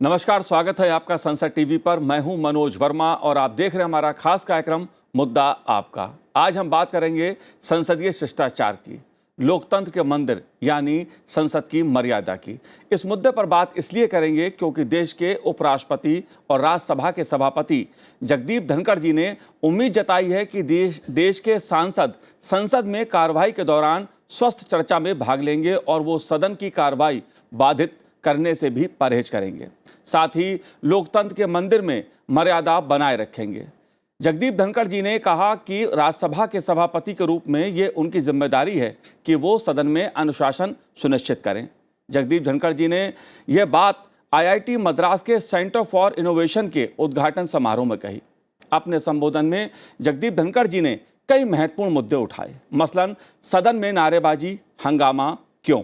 नमस्कार, स्वागत है आपका संसद टीवी पर। मैं हूं मनोज वर्मा और आप देख रहे हैं हमारा खास कार्यक्रम मुद्दा आपका। आज हम बात करेंगे संसदीय शिष्टाचार की, लोकतंत्र के मंदिर यानी संसद की मर्यादा की। इस मुद्दे पर बात इसलिए करेंगे क्योंकि देश के उपराष्ट्रपति और राज्यसभा के सभापति जगदीप धनखड़ जी ने उम्मीद जताई है कि देश के सांसद संसद में कार्रवाई के दौरान स्वस्थ चर्चा में भाग लेंगे और वो सदन की कार्रवाई बाधित करने से भी परहेज करेंगे। साथ ही लोकतंत्र के मंदिर में मर्यादा बनाए रखेंगे। जगदीप धनखड़ जी ने कहा कि राज्यसभा के सभापति के रूप में ये उनकी जिम्मेदारी है कि वो सदन में अनुशासन सुनिश्चित करें। जगदीप धनखड़ जी ने यह बात IIT मद्रास के सेंटर फॉर इनोवेशन के उद्घाटन समारोह में कही। अपने संबोधन में जगदीप धनखड़ जी ने कई महत्वपूर्ण मुद्दे उठाए, मसलन सदन में नारेबाजी, हंगामा क्यों,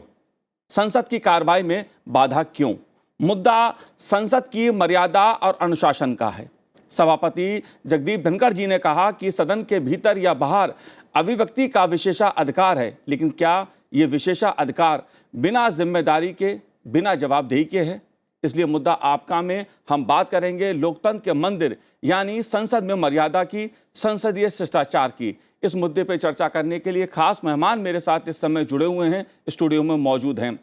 संसद की कार्रवाई में बाधा क्यों। मुद्दा संसद की मर्यादा और अनुशासन का है। सभापति जगदीप धनखड़ जी ने कहा कि सदन के भीतर या बाहर अभिव्यक्ति का विशेषाधिकार है, लेकिन क्या ये विशेषाधिकार बिना जिम्मेदारी के, बिना जवाबदेही के है? इसलिए मुद्दा आपका में हम बात करेंगे लोकतंत्र के मंदिर यानी संसद में मर्यादा की, संसदीय शिष्टाचार की। इस मुद्दे पर चर्चा करने के लिए खास मेहमान मेरे साथ इस समय जुड़े हुए हैं, स्टूडियो में मौजूद हैं।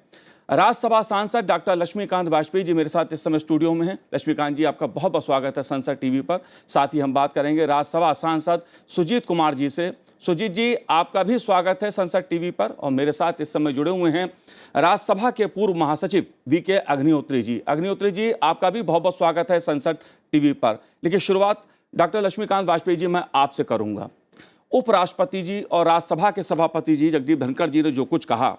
राज्यसभा सांसद डॉक्टर लक्ष्मीकांत वाजपेयी जी मेरे साथ इस समय स्टूडियो में हैं। लक्ष्मीकांत जी, आपका बहुत बहुत स्वागत है संसद टीवी पर। साथ ही हम बात करेंगे राज्यसभा सांसद सुजीत कुमार जी से। सुजीत जी, आपका भी स्वागत है संसद टीवी पर। और मेरे साथ इस समय जुड़े हुए हैं राज्यसभा के पूर्व महासचिव VK अग्निहोत्री जी। अग्निहोत्री जी, आपका भी बहुत बहुत स्वागत है संसद टीवी पर। लेकिन शुरुआत डॉक्टर लक्ष्मीकांत वाजपेयी जी मैं आपसे करूँगा। उपराष्ट्रपति जी और राज्यसभा के सभापति जी जगदीप धनखड़ जी ने जो कुछ कहा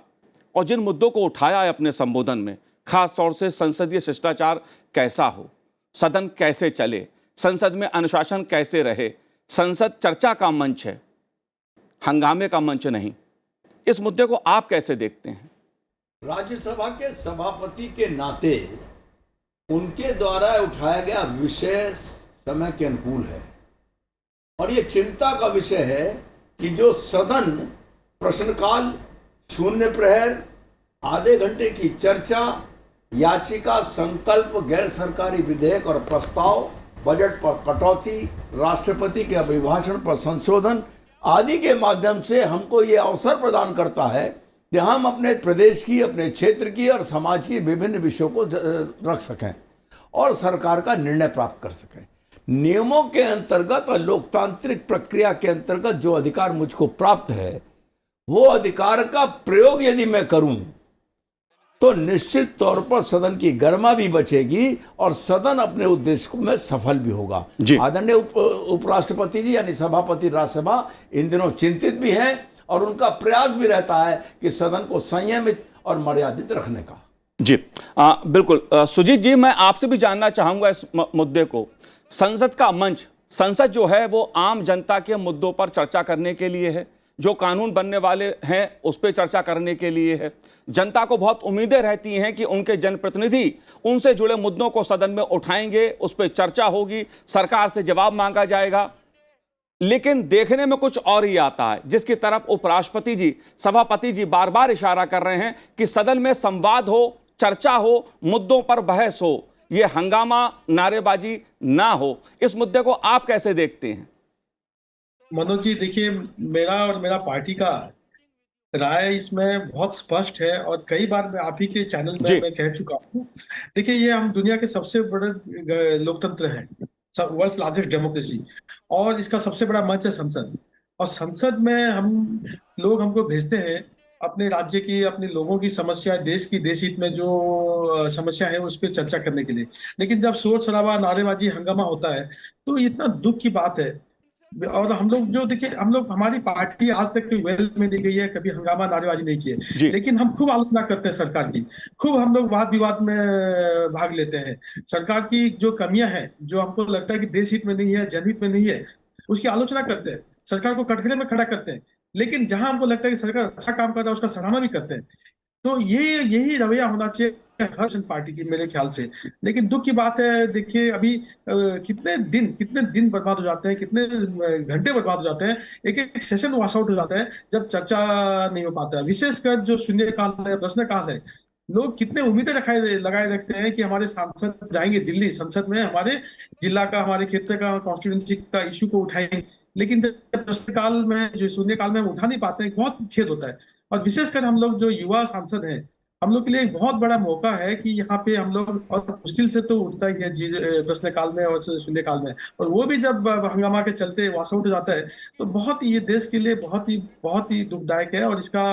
और जिन मुद्दों को उठाया है अपने संबोधन में, खास तौर से संसदीय शिष्टाचार कैसा हो, सदन कैसे चले, संसद में अनुशासन कैसे रहे, संसद चर्चा का मंच है, हंगामे का मंच नहीं, इस मुद्दे को आप कैसे देखते हैं? राज्यसभा के सभापति के नाते उनके द्वारा उठाया गया विषय समय के अनुकूल है और ये चिंता का विषय है कि जो सदन प्रश्नकाल, शून्य प्रहर, आधे घंटे की चर्चा, याचिका, संकल्प, गैर सरकारी विधेयक और प्रस्ताव, बजट पर कटौती, राष्ट्रपति के अभिभाषण पर संशोधन आदि के माध्यम से हमको ये अवसर प्रदान करता है कि हम अपने प्रदेश की, अपने क्षेत्र की और समाज की विभिन्न विषयों को रख सकें और सरकार का निर्णय प्राप्त कर सकें। नियमों के अंतर्गत और लोकतांत्रिक प्रक्रिया के अंतर्गत जो अधिकार मुझको प्राप्त है, वो अधिकार का प्रयोग यदि मैं करूं तो निश्चित तौर पर सदन की गरिमा भी बचेगी और सदन अपने उद्देश्य में सफल भी होगा। आदरणीय उपराष्ट्रपति जी यानी सभापति राज्यसभा इन दिनों चिंतित भी हैं और उनका प्रयास भी रहता है कि सदन को संयमित और मर्यादित रखने का। जी बिल्कुल। सुजीत जी, मैं आपसे भी जानना चाहूंगा इस मुद्दे को। संसद का मंच, संसद जो है वो आम जनता के मुद्दों पर चर्चा करने के लिए है, जो कानून बनने वाले हैं उस पर चर्चा करने के लिए है। जनता को बहुत उम्मीदें रहती हैं कि उनके जनप्रतिनिधि उनसे जुड़े मुद्दों को सदन में उठाएंगे, उस पर चर्चा होगी, सरकार से जवाब मांगा जाएगा। लेकिन देखने में कुछ और ही आता है, जिसकी तरफ उपराष्ट्रपति जी, सभापति जी बार बार इशारा कर रहे हैं कि सदन में संवाद हो, चर्चा हो, मुद्दों पर बहस हो, ये हंगामा, नारेबाजी ना हो। इस मुद्दे को आप कैसे देखते हैं? मनोज जी, देखिए, मेरा और मेरा पार्टी का राय इसमें बहुत स्पष्ट है और कई बार मैं आप ही के चैनल में मैं कह चुका हूँ। देखिए, ये हम दुनिया के सबसे बड़े लोकतंत्र हैं, वर्ल्ड लार्जेस्ट डेमोक्रेसी, और इसका सबसे बड़ा मंच है संसद। और संसद में हमको भेजते हैं अपने राज्य की, अपने लोगों की समस्या, देश की, देश हित में जो समस्या है उस पर चर्चा करने के लिए। लेकिन जब शोर शराबा, नारेबाजी, हंगामा होता है तो इतना दुख की बात है। और हम लोग जो देखिए, हमारी पार्टी आज तक वेल में नहीं गई है, कभी हंगामा, नारेबाजी नहीं की है, लेकिन हम खूब आलोचना करते हैं सरकार की, खूब हम लोग वाद विवाद में भाग लेते हैं। सरकार की जो कमियां हैं, जो हमको लगता है कि देश हित में नहीं है, जनहित में नहीं है, उसकी आलोचना करते हैं, सरकार को कटघरे में खड़ा करते हैं। लेकिन जहां हमको लगता है कि सरकार अच्छा काम कर रहा है, उसका सराहना भी करते हैं। तो यही रवैया होना चाहिए हर पार्टी की, मेरे ख्याल से। लेकिन दुख की बात है, देखिए अभी कितने दिन बर्बाद हो जाते हैं, कितने घंटे बर्बाद हो जाते हैं, एक एक सेशन वॉश आउट हो जाता है जब चर्चा नहीं हो पाता है। विशेषकर जो शून्यकाल है, प्रश्नकाल है, लोग कितने उम्मीदें लगाए रखते हैं कि हमारे सांसद जाएंगे दिल्ली संसद में, हमारे जिला का, हमारे क्षेत्र का, कॉन्स्टिट्यूंसी का इश्यू को उठाएंगे, लेकिन जब प्रश्नकाल में, जो शून्यकाल में हम उठा नहीं पाते हैं, बहुत खेद होता है। और विशेषकर हम लोग जो युवा सांसद हैं, हम लोग के लिए एक बहुत बड़ा मौका है कि यहाँ पे हम लोग, और मुश्किल से तो उठता ही है प्रश्नकाल में और शून्यकाल में, और वो भी जब हंगामा के चलते वॉश आउट हो जाता है, तो बहुत ही, ये देश के लिए बहुत ही दुखदायक है। और इसका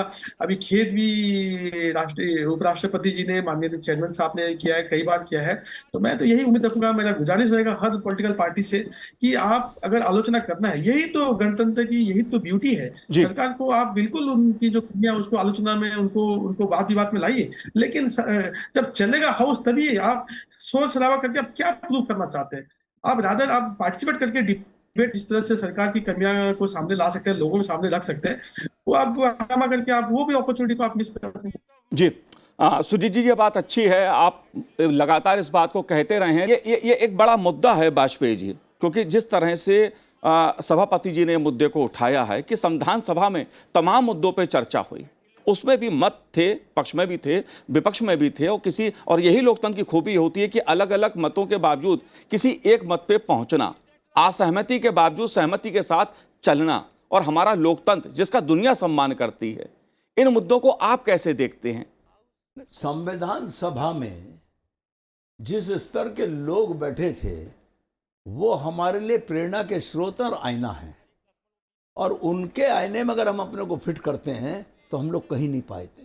अभी खेद भी राष्ट्रीय उपराष्ट्रपति जी ने, माननीय चेयरमैन साहब ने किया है, कई बार किया है। तो मैं तो यही उम्मीद रखूंगा, मेरा गुजारिश रहेगा हर पॉलिटिकल पार्टी से कि आप अगर आलोचना करना है, यही तो गणतंत्र की, यही तो ब्यूटी है। जी सरकार को आप बिल्कुल उनकी जो कमियां, उसको आलोचना में, उनको बात विवाद में लाइए, लेकिन जब चलेगा हाउस तभी आप शोर शराबा करके आप क्या प्रूव करना चाहते हैं। आप रादर आप पार्टिसिपेट करके डिबेट, जिस तरह से सरकार की कमियां को सामने ला सकते हैं, लोगों के सामने रख सकते हैं, वो आप हंगामा करके आप वो भी अपॉर्चुनिटी को आप मिस कर सकते हैं। जी सुजीत जी, ये बात अच्छी है, आप लगातार इस बात को कहते रहे हैं। ये एक बड़ा मुद्दा है वाजपेयी जी, क्योंकि जिस तरह से सभापति जी ने मुद्दे को उठाया है कि संविधान सभा में तमाम मुद्दों पे चर्चा हुई, उसमें भी मत थे, पक्ष में भी थे, विपक्ष में भी थे, और यही लोकतंत्र की खूबी होती है कि अलग अलग मतों के बावजूद किसी एक मत पे पहुंचना, असहमति के बावजूद सहमति के साथ चलना, और हमारा लोकतंत्र जिसका दुनिया सम्मान करती है। इन मुद्दों को आप कैसे देखते हैं? संविधान सभा में जिस स्तर के लोग बैठे थे, वो हमारे लिए प्रेरणा के स्रोत और आईना है, और उनके आईने में अगर हम अपने को फिट करते हैं तो हम लोग कहीं नहीं पाते।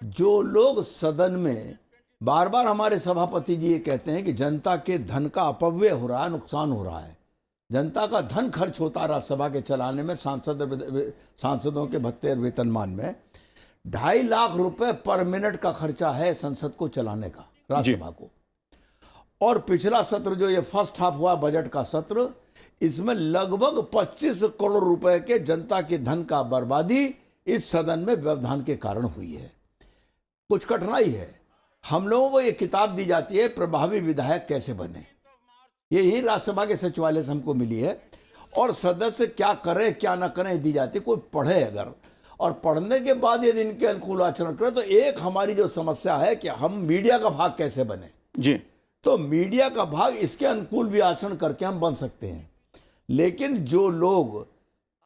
जो लोग सदन में बार बार, हमारे सभापति जी ये कहते हैं कि जनता के धन का अपव्यय हो रहा है, नुकसान हो रहा है, जनता का धन खर्च होता राज्यसभा के चलाने में, सांसदों के भत्ते और वेतनमान में 2.5 लाख रुपए पर मिनट का खर्चा है संसद को चलाने का, राज्यसभा को। और पिछला सत्र जो ये फर्स्ट हाफ हुआ बजट का सत्र, इसमें लगभग 25 करोड़ रुपए के जनता के धन का बर्बादी इस सदन में व्यवधान के कारण हुई है। कुछ कठिनाई है, हम लोगों को ये किताब दी जाती है प्रभावी विधायक कैसे बने, यही राज्यसभा के सचिवालय से हमको मिली है, और सदस्य क्या करे क्या ना करें दी जाती है। कोई पढ़े अगर, और पढ़ने के बाद यदि इनके अनुकूल आचरण करें, तो एक हमारी जो समस्या है कि हम मीडिया का भाग कैसे बने जी, तो मीडिया का भाग इसके अनुकूल भी आचरण करके हम बन सकते हैं। लेकिन जो लोग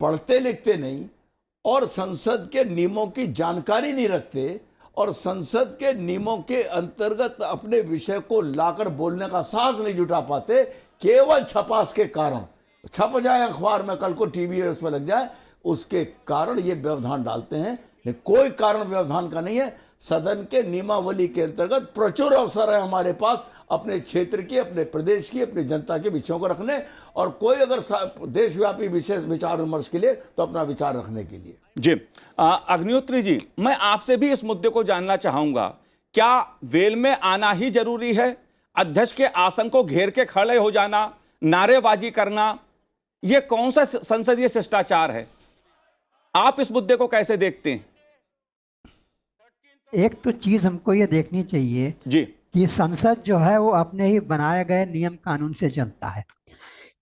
पढ़ते लिखते नहीं और संसद के नियमों की जानकारी नहीं रखते, और संसद के नियमों के अंतर्गत अपने विषय को लाकर बोलने का साहस नहीं जुटा पाते, केवल छपास के कारण, छप जाए अखबार में, कल को टीवी और उसमें लग जाए, उसके कारण ये व्यवधान डालते हैं। कोई कारण व्यवधान का नहीं है। सदन के नियमावली के अंतर्गत प्रचुर अवसर है हमारे पास अपने क्षेत्र की, अपने प्रदेश की, अपनी जनता के विषयों को रखने, और कोई अगर देशव्यापी विशेष विचार विमर्श के लिए तो अपना विचार रखने के लिए। जी अग्निहोत्री जी, मैं आपसे भी इस मुद्दे को जानना चाहूंगा, क्या वेल में आना ही जरूरी है? अध्यक्ष के आसन को घेर के खड़े हो जाना, नारेबाजी करना, यह कौन सा संसदीय शिष्टाचार है? आप इस मुद्दे को कैसे देखते हैं? एक तो चीज हमको ये देखनी चाहिए जी कि संसद जो है वो अपने ही बनाए गए नियम कानून से चलता है।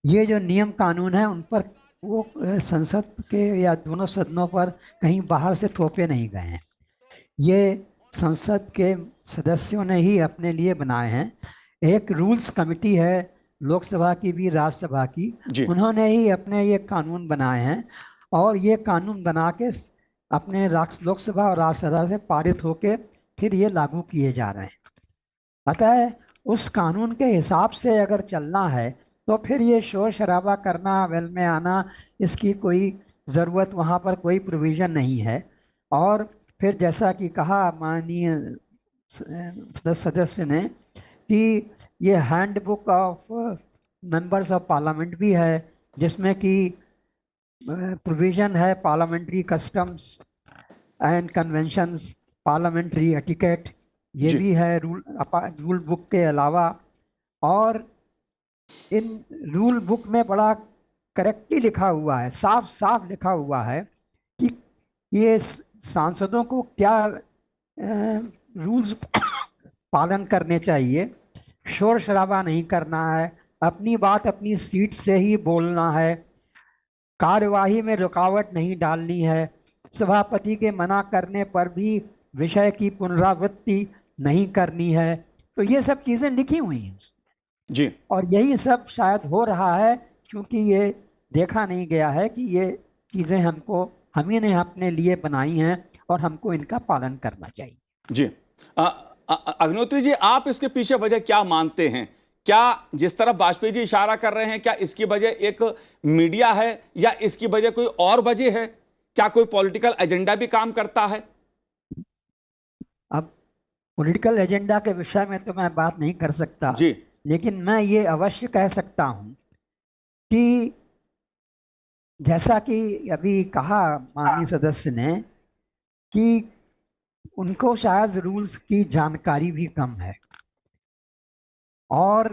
ये जो नियम कानून है उन पर वो संसद के या दोनों सदनों पर कहीं बाहर से थोपे नहीं गए हैं। ये संसद के सदस्यों ने ही अपने लिए बनाए हैं। एक रूल्स कमेटी है लोकसभा की भी, राज्यसभा की, उन्होंने ही अपने ये कानून बनाए हैं, और ये कानून बना के अपने लोकसभा और राज्यसभा से पारित होके फिर ये लागू किए जा रहे हैं। अतः उस कानून के हिसाब से अगर चलना है तो फिर ये शोर शराबा करना, वेल में आना, इसकी कोई ज़रूरत, वहाँ पर कोई प्रोविज़न नहीं है। और फिर जैसा कि कहा माननीय सदस्य ने कि ये handbook of members of parliament भी है, जिसमें कि प्रोविज़न है parliamentary customs and conventions, parliamentary etiquette, ये भी है रूल बुक के अलावा। और इन रूल बुक में बड़ा करेक्टली लिखा हुआ है, साफ साफ लिखा हुआ है कि ये सांसदों को क्या रूल्स पालन करने चाहिए। शोर शराबा नहीं करना है, अपनी बात अपनी सीट से ही बोलना है, कार्यवाही में रुकावट नहीं डालनी है, सभापति के मना करने पर भी विषय की पुनरावृत्ति नहीं करनी है। तो ये सब चीज़ें लिखी हुई हैं उसमें। जी और यही सब शायद हो रहा है क्योंकि ये देखा नहीं गया है कि ये चीज़ें हम ही ने अपने लिए बनाई हैं और हमको इनका पालन करना चाहिए। जी अग्निहोत्री जी, आप इसके पीछे वजह क्या मानते हैं? क्या जिस तरफ वाजपेयी जी इशारा कर रहे हैं, क्या इसकी वजह एक मीडिया है या इसकी वजह कोई और वजह है? क्या कोई पॉलिटिकल एजेंडा भी काम करता है? अब पॉलिटिकल एजेंडा के विषय में तो मैं बात नहीं कर सकता, जी लेकिन मैं ये अवश्य कह सकता हूँ कि जैसा कि अभी कहा माननीय सदस्य ने कि उनको शायद रूल्स की जानकारी भी कम है और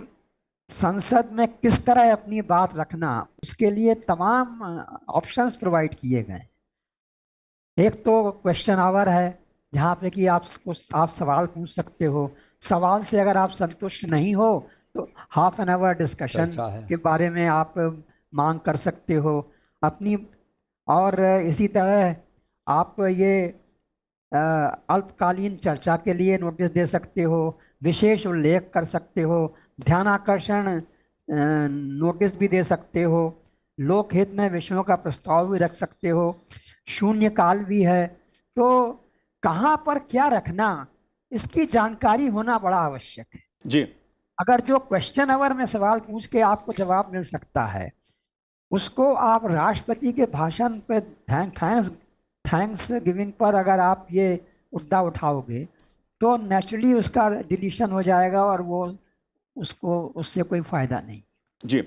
संसद में किस तरह अपनी बात रखना, उसके लिए तमाम ऑप्शंस प्रोवाइड किए गए हैं। एक तो क्वेश्चन आवर है जहाँ पे कि आप सवाल पूछ सकते हो, सवाल से अगर आप संतुष्ट नहीं हो तो हाफ एन आवर डिस्कशन चर्चा है। के बारे में आप मांग कर सकते हो अपनी। और इसी तरह आप ये अल्पकालीन चर्चा के लिए नोटिस दे सकते हो, विशेष उल्लेख कर सकते हो, ध्यानाकर्षण नोटिस भी दे सकते हो, लोकहित में विषयों का प्रस्ताव भी रख सकते हो, शून्यकाल भी है। तो कहाँ पर क्या रखना, इसकी जानकारी होना बड़ा आवश्यक है। जी अगर जो क्वेश्चन आवर में सवाल पूछ के आपको जवाब मिल सकता है, उसको आप राष्ट्रपति के भाषण पे थैंक्स गिविंग पर अगर आप ये मुद्दा उठाओगे तो नेचुरली उसका डिलीशन हो जाएगा और उससे कोई फायदा नहीं। जी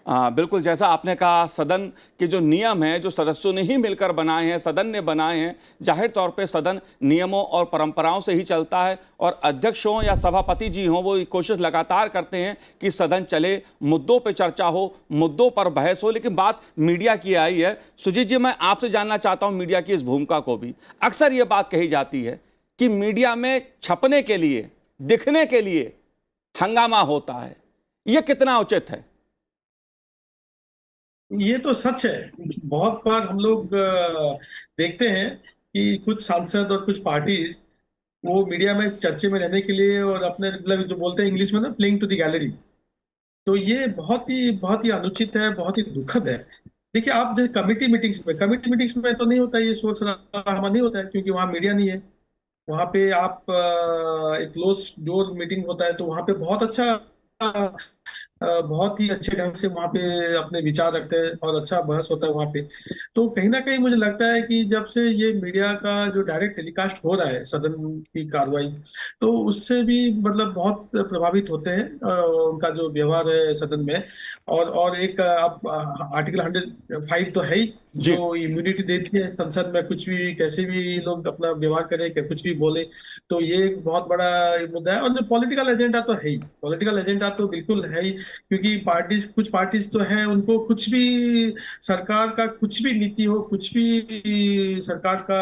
बिल्कुल, जैसा आपने कहा, सदन के जो नियम हैं, जो सदस्यों ने ही मिलकर बनाए हैं, सदन ने बनाए हैं, जाहिर तौर पे सदन नियमों और परंपराओं से ही चलता है और अध्यक्ष हों या सभापति जी हों, वो कोशिश लगातार करते हैं कि सदन चले, मुद्दों पे चर्चा हो, मुद्दों पर बहस हो। लेकिन बात मीडिया की आई है। सुजीत जी, मैं आपसे जानना चाहता हूँ मीडिया की इस भूमिका को भी। अक्सर ये बात कही जाती है कि मीडिया में छपने के लिए, दिखने के लिए हंगामा होता है, ये कितना उचित है? ये तो सच है। बहुत बार हम लोग देखते हैं कि कुछ सांसद और कुछ पार्टीज वो मीडिया में चर्चे में रहने के लिए और अपने मतलब जो बोलते हैं इंग्लिश में ना, प्लेइंग टू द गैलरी। तो ये बहुत ही अनुचित है, बहुत ही दुखद है। देखिए, आप जैसे कमिटी मीटिंग्स में तो नहीं होता ये शोर शराबा, नहीं होता है क्योंकि वहाँ मीडिया नहीं है। वहाँ पे आप एक क्लोज डोर मीटिंग होता है, तो वहाँ पे बहुत अच्छा बहुत ही अच्छे ढंग से वहाँ पे अपने विचार रखते हैं और अच्छा बहस होता है वहाँ पे। तो कहीं ना कहीं मुझे लगता है कि जब से ये मीडिया का जो डायरेक्ट टेलीकास्ट हो रहा है सदन की कार्रवाई, तो उससे भी मतलब बहुत प्रभावित होते हैं उनका जो व्यवहार है सदन में। और एक आप आर्टिकल 105 तो है ही, जी जो इम्यूनिटी देती है संसद में, कुछ भी कैसे भी लोग अपना व्यवहार करें, क्या कुछ भी बोले। तो ये एक बहुत बड़ा मुद्दा है। और जो पॉलिटिकल एजेंडा तो है ही, पॉलिटिकल एजेंडा तो बिल्कुल है ही, क्योंकि कुछ पार्टीज तो हैं, उनको कुछ भी सरकार का कुछ भी नीति हो, कुछ भी सरकार का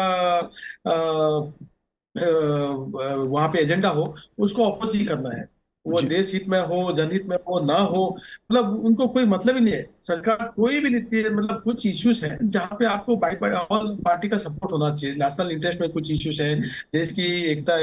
वहां पे एजेंडा हो, उसको अपोज ही करना है। वो जी देश हित में हो, जनहित में हो, ना हो, मतलब उनको कोई मतलब ही नहीं है। सरकार कोई भी नीति है, मतलब कुछ इश्यूज हैं जहाँ पे आपको ऑल पार्टी का सपोर्ट होना चाहिए। नेशनल इंटरेस्ट में कुछ इश्यूज हैं, देश की एकता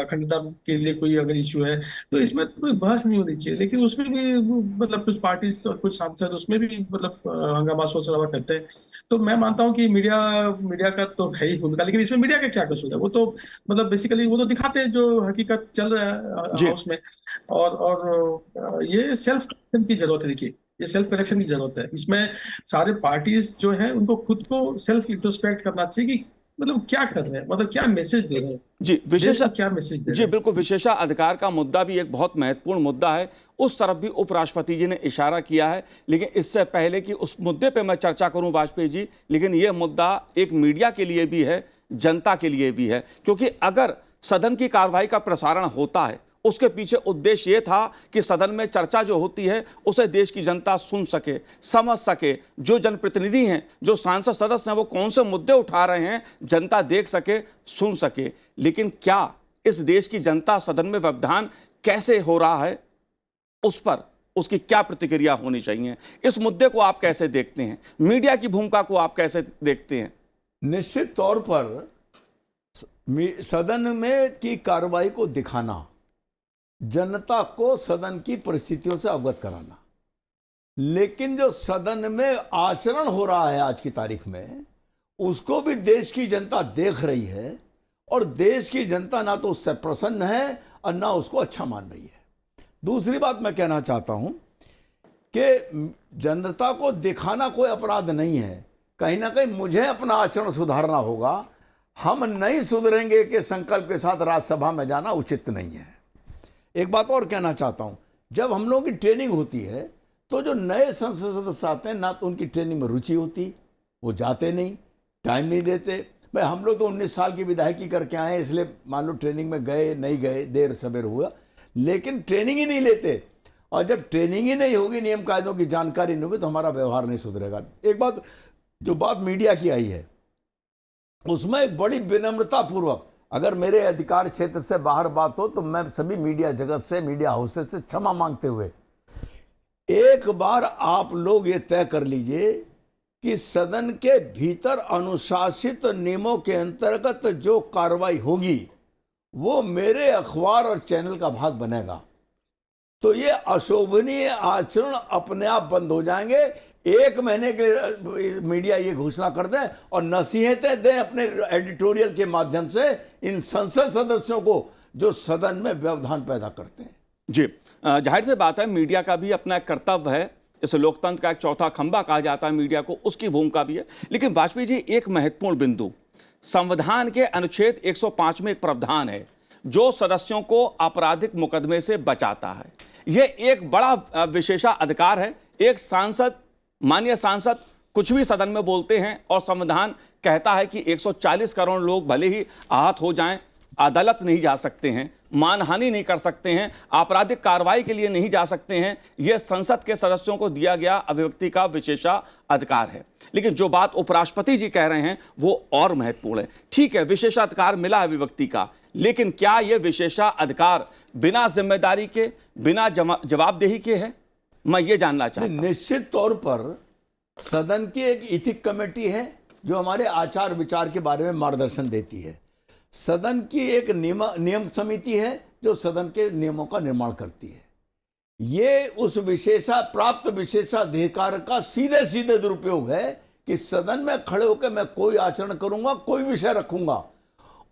अखंडता के लिए कोई अगर इश्यू है, तो इसमें कोई बहस नहीं होनी चाहिए। लेकिन उसमें भी मतलब कुछ पार्टीज और कुछ सांसद उसमें भी मतलब हंगामा शोर शराबा करते हैं। तो मैं मानता हूँ कि मीडिया का तो है ही भूमिका, लेकिन इसमें मीडिया का क्या कसूर है? वो तो मतलब बेसिकली वो तो दिखाते हैं जो हकीकत चल रहा है जी हाउस में। और ये सेल्फ करेक्शन की जरूरत है। देखिए, ये सेल्फ करेक्शन की जरूरत है। इसमें सारे पार्टीज जो हैं उनको खुद को सेल्फ इंट्रोस्पेक्ट करना चाहिए कि मतलब क्या कर रहे हैं, मतलब क्या मैसेज दे रहे हैं, जी देश को क्या मैसेज दे जी रहे हैं। बिल्कुल, विशेषाधिकार का मुद्दा भी एक बहुत महत्वपूर्ण मुद्दा है। उस तरफ भी उपराष्ट्रपति जी ने इशारा किया है। लेकिन इससे पहले कि उस मुद्दे पे मैं चर्चा करूं वाजपेयी जी, लेकिन यह मुद्दा एक मीडिया के लिए भी है, जनता के लिए भी है। क्योंकि अगर सदन की कार्रवाई का प्रसारण होता है, उसके पीछे उद्देश्य ये था कि सदन में चर्चा जो होती है उसे देश की जनता सुन सके, समझ सके। जो जनप्रतिनिधि हैं, जो सांसद सदस्य हैं, वो कौन से मुद्दे उठा रहे हैं, जनता देख सके, सुन सके। लेकिन क्या इस देश की जनता सदन में व्यवधान कैसे हो रहा है, उस पर उसकी क्या प्रतिक्रिया होनी चाहिए? इस मुद्दे को आप कैसे देखते हैं? मीडिया की भूमिका को आप कैसे देखते हैं? निश्चित तौर पर सदन में की कार्रवाई को दिखाना, जनता को सदन की परिस्थितियों से अवगत कराना, लेकिन जो सदन में आचरण हो रहा है आज की तारीख में, उसको भी देश की जनता देख रही है और देश की जनता ना तो उससे प्रसन्न है और ना उसको अच्छा मान रही है। दूसरी बात मैं कहना चाहता हूं कि जनता को दिखाना कोई अपराध नहीं है, कहीं ना कहीं मुझे अपना आचरण सुधारना होगा। हम नहीं सुधरेंगे कि संकल्प के साथ राज्यसभा में जाना उचित नहीं है। एक बात और कहना चाहता हूं, जब हम लोगों की ट्रेनिंग होती है तो जो नए संसद सदस्य आते हैं ना तो उनकी ट्रेनिंग में रुचि होती, वो जाते नहीं, टाइम नहीं देते। भाई हम लोग तो 19 साल की विधायकी करके आए, इसलिए मान लो ट्रेनिंग में गए नहीं गए, देर सवेर हुआ, लेकिन ट्रेनिंग ही नहीं लेते। और जब ट्रेनिंग ही नहीं होगी, नियम कायदों की जानकारी नहीं होगी, तो हमारा व्यवहार नहीं सुधरेगा। एक बात, जो बात मीडिया की आई है उसमें एक बड़ी विनम्रता पूर्वक, अगर मेरे अधिकार क्षेत्र से बाहर बात हो तो मैं सभी मीडिया जगत से, मीडिया हाउसेस से क्षमा मांगते हुए, एक बार आप लोग ये तय कर लीजिए कि सदन के भीतर अनुशासित नियमों के अंतर्गत जो कार्रवाई होगी वो मेरे अखबार और चैनल का भाग बनेगा, तो ये अशोभनीय आचरण अपने आप बंद हो जाएंगे। 1 महीने के मीडिया ये घोषणा कर दें और नसीहतें दें अपने एडिटोरियल के माध्यम से इन संसद सदस्यों को जो सदन में व्यवधान पैदा करते हैं। जी, जाहिर सी बात है, मीडिया का भी अपना एक कर्तव्य है। इस लोकतंत्र का एक चौथा खंभा कहा जाता है मीडिया को, उसकी भूमिका भी है। लेकिन वाजपेयी जी, एक महत्वपूर्ण बिंदु, संविधान के अनुच्छेद 105 में एक प्रावधान है जो सदस्यों को आपराधिक मुकदमे से बचाता है। यह एक बड़ा विशेषाधिकार है। एक सांसद, माननीय सांसद कुछ भी सदन में बोलते हैं और संविधान कहता है कि 140 करोड़ लोग भले ही आहत हो जाएं, अदालत नहीं जा सकते हैं, मानहानि नहीं कर सकते हैं, आपराधिक कार्रवाई के लिए नहीं जा सकते हैं। यह संसद के सदस्यों को दिया गया अभिव्यक्ति का विशेषाधिकार है। लेकिन जो बात उपराष्ट्रपति जी कह रहे हैं वो और महत्वपूर्ण है। ठीक है, विशेषाधिकार मिला अभिव्यक्ति का, लेकिन क्या यह विशेषाधिकार बिना जिम्मेदारी के, बिना जवाबदेही के है? मैं ये जानना चाहता हूं। निश्चित तौर पर सदन की एक इथिक कमेटी है जो हमारे आचार विचार के बारे में मार्गदर्शन देती है। सदन की एक नियम समिति है जो सदन के नियमों का निर्माण करती है। ये उस प्राप्त विशेषाधिकार का सीधे सीधे दुरुपयोग है कि सदन में खड़े होकर मैं कोई आचरण करूंगा, कोई विषय रखूंगा,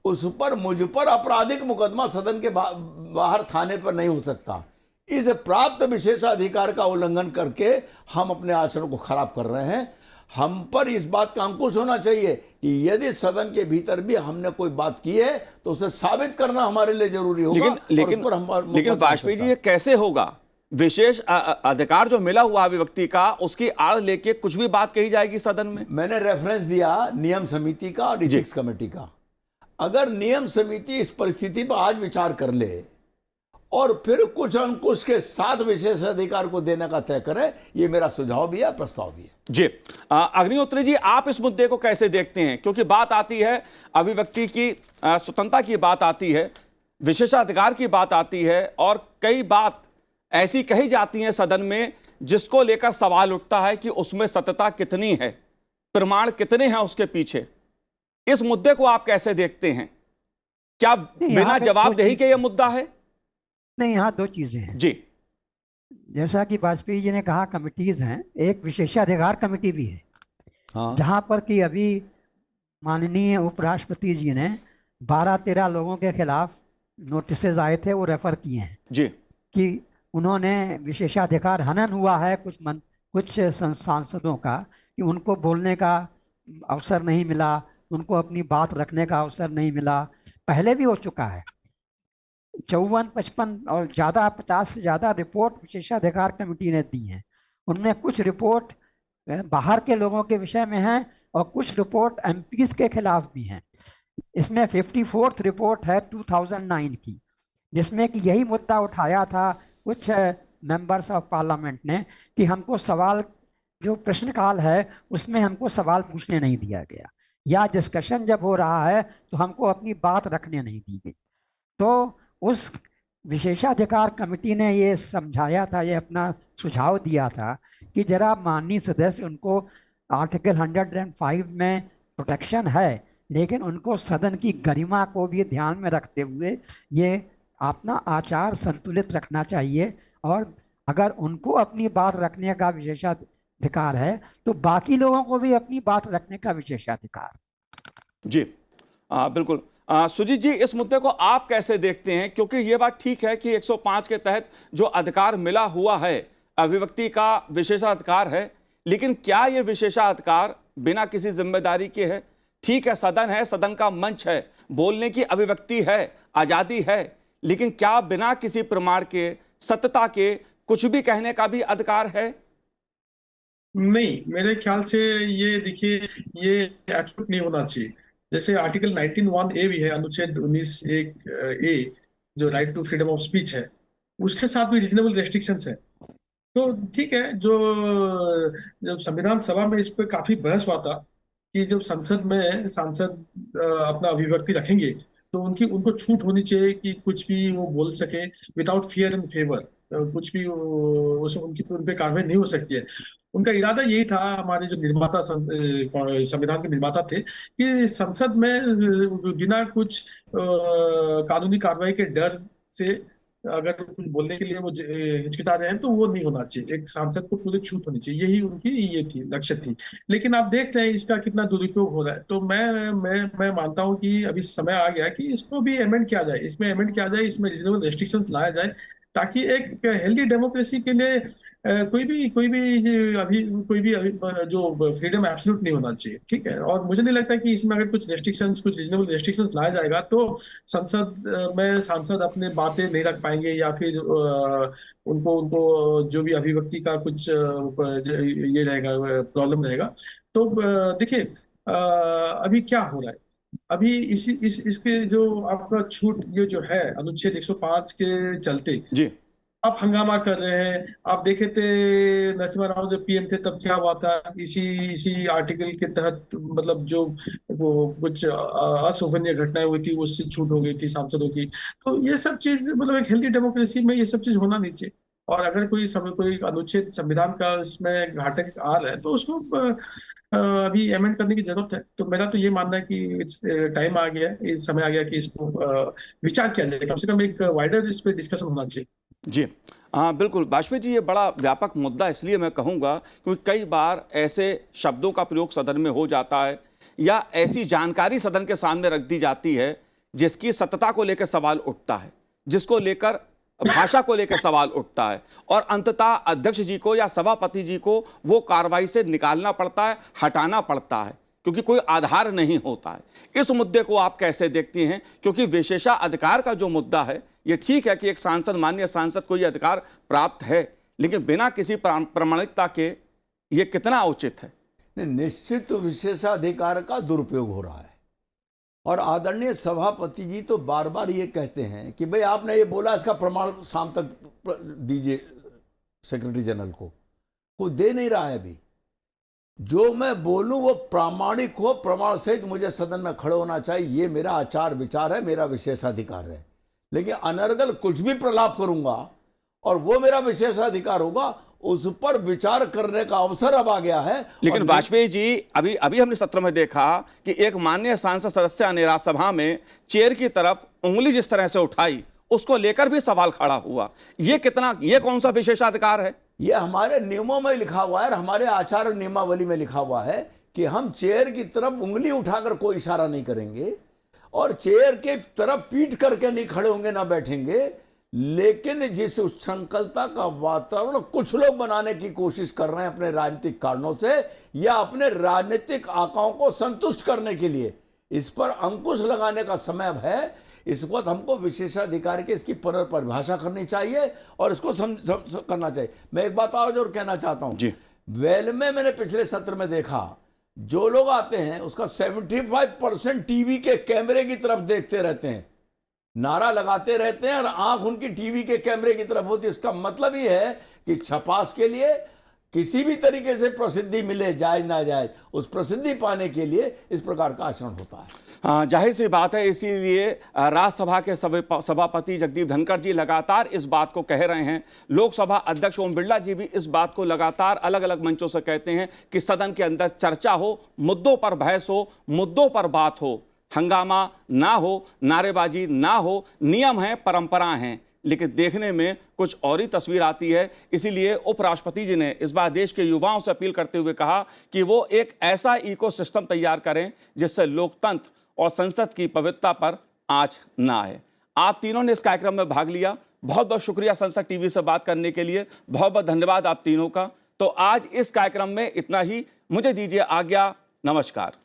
उस पर मुझ पर आपराधिक मुकदमा सदन के बाहर थाने पर नहीं हो सकता। इस प्राप्त विशेषाधिकार का उल्लंघन करके हम अपने आचरण को खराब कर रहे हैं। हम पर इस बात का अंकुश होना चाहिए कि यदि सदन के भीतर भी हमने कोई बात की है तो उसे साबित करना हमारे लिए जरूरी होगा। लेकिन वाजपेयी जी, ये कैसे होगा? विशेष अधिकार जो मिला हुआ अभिव्यक्ति का, उसकी आड़ लेके कुछ भी बात कही जाएगी सदन में? मैंने रेफरेंस दिया नियम समिति का और इथिक्स कमेटी का। अगर नियम समिति इस परिस्थिति पर आज विचार कर ले और फिर कुछ अंकुश के साथ विशेषाधिकार को देने का तय करे, ये मेरा सुझाव भी है, प्रस्ताव भी है। जी, अग्निहोत्री जी, आप इस मुद्दे को कैसे देखते हैं? क्योंकि बात आती है अभिव्यक्ति की स्वतंत्रता की, बात आती है विशेषाधिकार की, बात आती है, और कई बात ऐसी कही जाती हैं सदन में जिसको लेकर सवाल उठता है कि उसमें सत्यता कितनी है, प्रमाण कितने हैं उसके पीछे। इस मुद्दे को आप कैसे देखते हैं? क्या बिना जवाबदेही के यह मुद्दा है? नहीं, यहाँ 2 चीजें हैं जी। जैसा कि वाजपेयी जी ने कहा, कमिटीज हैं, एक विशेषाधिकार कमेटी भी है। हाँ। जहाँ पर कि अभी माननीय उपराष्ट्रपति जी ने 12-13 लोगों के खिलाफ नोटिसेज आए थे, वो रेफर किए हैं जी कि उन्होंने विशेषाधिकार हनन हुआ है कुछ सांसदों का, कि उनको बोलने का अवसर नहीं मिला, उनको अपनी बात रखने का अवसर नहीं मिला। पहले भी हो चुका है। 54-55 और ज़्यादा 50 से ज़्यादा रिपोर्ट विशेषाधिकार कमेटी ने दी हैं। उनमें कुछ रिपोर्ट बाहर के लोगों के विषय में हैं और कुछ रिपोर्ट एमपीज के खिलाफ भी हैं। इसमें 54th रिपोर्ट है 2009 की, जिसमें कि यही मुद्दा उठाया था कुछ मेंबर्स ऑफ पार्लियामेंट ने कि हमको सवाल, जो प्रश्नकाल है उसमें हमको सवाल पूछने नहीं दिया गया, या डिस्कशन जब हो रहा है तो हमको अपनी बात रखने नहीं दी गई। तो उस विशेषाधिकार कमेटी ने ये समझाया था, ये अपना सुझाव दिया था कि जरा माननीय सदस्य, उनको आर्टिकल 105 में प्रोटेक्शन है, लेकिन उनको सदन की गरिमा को भी ध्यान में रखते हुए ये अपना आचार संतुलित रखना चाहिए। और अगर उनको अपनी बात रखने का विशेषाधिकार है तो बाकी लोगों को भी अपनी बात रखने का विशेषाधिकार। जी बिल्कुल। सुजीत जी, इस मुद्दे को आप कैसे देखते हैं? क्योंकि ये बात ठीक है कि 105 के तहत जो अधिकार मिला हुआ है, अभिव्यक्ति का विशेषाधिकार है, लेकिन क्या ये विशेषाधिकार बिना किसी जिम्मेदारी के है? ठीक है, सदन है, सदन का मंच है, बोलने की अभिव्यक्ति है, आजादी है, लेकिन क्या बिना किसी प्रमाण के, सत्यता के कुछ भी कहने का भी अधिकार है? नहीं, मेरे ख्याल से ये देखिए, ये एब्सोल्यूट नहीं होना चाहिए। जैसे आर्टिकल 19(1)(a) भी है, अनुच्छेद 19(1)(a), जो right to freedom of speech है, उसके साथ भी रीजनेबल रेस्ट्रिक्शंस है। तो ठीक है, जो जब संविधान सभा में इस पे काफी बहस हुआ था कि जब संसद में सांसद अपना अभिव्यक्ति रखेंगे तो उनको छूट होनी चाहिए कि कुछ भी वो बोल सके विदाउट फियर एंड फेवर, कुछ भी उन पे कार्रवाई नहीं हो सकती है। उनका इरादा यही था, हमारे जो निर्माता संविधान के निर्माता थे, कि संसद में बिना कुछ कानूनी कार्रवाई के डर से अगर कुछ बोलने के लिए वो हिचकिचा रहे हैं तो वो नहीं होना चाहिए। एक सांसद को पूरी छूट होनी चाहिए, यही उनकी ये थी, लक्ष्य थी। लेकिन आप देख रहे हैं इसका कितना दुरुपयोग हो रहा है। तो मैं मानता हूं कि अभी समय आ गया कि इसको भी अमेंड किया जाए, इसमें रीजनेबल रेस्ट्रिक्शंस लाया जाए, ताकि एक हेल्दी डेमोक्रेसी के लिए कोई भी जो फ्रीडम एब्सोल्यूट नहीं होना चाहिए। ठीक है, और मुझे नहीं लगता कि इसमें अगर कुछ रीजनेबल रेस्ट्रिक्शंस लाया जाएगा तो संसद में सांसद अपने बातें नहीं रख पाएंगे, या फिर उनको उनको जो भी अभिव्यक्ति का कुछ ये रहेगा, प्रॉब्लम रहेगा। तो देखिए, अभी क्या हो रहा है, अभी इसके जो आपका छूट ये जो है अनुच्छेद 105 के चलते जी आप हंगामा कर रहे हैं। आप देखे थे नरसिम्हा राव जब पीएम थे तब क्या हुआ था, इसी आर्टिकल के तहत, मतलब जो वो कुछ अशोभनीय घटनाएं हुई थी उससे छूट हो गई थी सांसदों की। तो ये सब चीज, मतलब एक हेल्दी डेमोक्रेसी में ये सब चीज होना नहीं चाहिए। और अगर कोई अनुच्छेद संविधान का इसमें घातक आ रहा है तो उसको अभी अमेंड करने की जरूरत है। तो मेरा तो ये मानना है कि इट्स टाइम आ गया है, इस समय आ गया कि इसको विचार किया जाए, कम से कम एक वाइडर इस पे डिस्कशन होना चाहिए। जी हाँ बिल्कुल वाजपेयी जी, ये बड़ा व्यापक मुद्दा इसलिए मैं कहूँगा क्योंकि कई बार ऐसे शब्दों का प्रयोग सदन में हो जाता है या ऐसी जानकारी सदन के सामने रख दी जाती है जिसकी सत्यता को लेकर सवाल उठता है, जिसको लेकर भाषा को लेकर सवाल उठता है, और अंततः अध्यक्ष जी को या सभापति जी को वो कार्रवाई से निकालना पड़ता है, हटाना पड़ता है, क्योंकि कोई आधार नहीं होता है। इस मुद्दे को आप कैसे देखती हैं? क्योंकि विशेषाधिकार का जो मुद्दा है, ये ठीक है कि एक सांसद, माननीय सांसद को ये अधिकार प्राप्त है, लेकिन बिना किसी प्रामाणिकता के ये कितना उचित है? निश्चित विशेषाधिकार का दुरुपयोग हो रहा है। और आदरणीय सभापति जी तो बार बार ये कहते हैं कि भाई आपने ये बोला, इसका प्रमाण शाम तक दीजिए सेक्रेटरी जनरल को। कोई दे नहीं रहा है अभी। जो मैं बोलूं वो प्रामाणिक हो, प्रमाण सहित मुझे सदन में खड़े होना चाहिए, ये मेरा आचार विचार है, मेरा विशेषाधिकार है। लेकिन अनर्गल कुछ भी प्रलाप करूंगा और वो मेरा विशेषाधिकार होगा, उस पर विचार करने का अवसर अब आ गया है। लेकिन वाजपेयी जी, अभी हमने सत्र में देखा कि एक माननीय सांसद सदस्य ने राज्यसभा में चेयर की तरफ उंगली जिस तरह से उठाई, उसको लेकर भी सवाल खड़ा हुआ। ये कौन सा विशेषाधिकार है? ये हमारे नियमों में लिखा हुआ है, हमारे आचार नियमावली में लिखा हुआ है कि हम चेयर की तरफ उंगली उठाकर कोई इशारा नहीं करेंगे और चेयर के तरफ पीठ करके नहीं खड़े होंगे, ना बैठेंगे। लेकिन जिस उच्छृंखलता का वातावरण कुछ लोग बनाने की कोशिश कर रहे हैं अपने राजनीतिक कारणों से या अपने राजनीतिक आकाओं को संतुष्ट करने के लिए, इस पर अंकुश लगाने का समय अब है। इस वक्त हमको विशेषाधिकार की इसकी पुनर्परिभाषा करनी चाहिए और इसको करना चाहिए। मैं एक बात और कहना चाहता हूं जी। वेल में मैंने पिछले सत्र में देखा, जो लोग आते हैं उसका 75% टीवी के कैमरे की तरफ देखते रहते हैं, नारा लगाते रहते हैं और आंख उनकी टीवी के कैमरे की तरफ होती है। इसका मतलब ये है कि छपास के लिए किसी भी तरीके से प्रसिद्धि मिले, जाए ना जाए, उस प्रसिद्धि पाने के लिए इस प्रकार का आचरण होता है। हाँ, जाहिर सी बात है। इसीलिए राज्यसभा के सभापति जगदीप धनखड़ जी लगातार इस बात को कह रहे हैं। लोकसभा अध्यक्ष ओम बिरला जी भी इस बात को लगातार अलग अलग मंचों से कहते हैं कि सदन के अंदर चर्चा हो, मुद्दों पर बहस हो, मुद्दों पर बात हो, हंगामा ना हो, नारेबाजी ना हो। नियम है, परंपरा हैं, लेकिन देखने में कुछ और ही तस्वीर आती है। इसीलिए उपराष्ट्रपति जी ने इस बार देश के युवाओं से अपील करते हुए कहा कि वो एक ऐसा इकोसिस्टम तैयार करें जिससे लोकतंत्र और संसद की पवित्रता पर आंच ना आए। आप तीनों ने इस कार्यक्रम में भाग लिया, बहुत बहुत शुक्रिया संसद टीवी से बात करने के लिए, बहुत बहुत धन्यवाद आप तीनों का। तो आज इस कार्यक्रम में इतना ही, मुझे दीजिए आज्ञा, नमस्कार।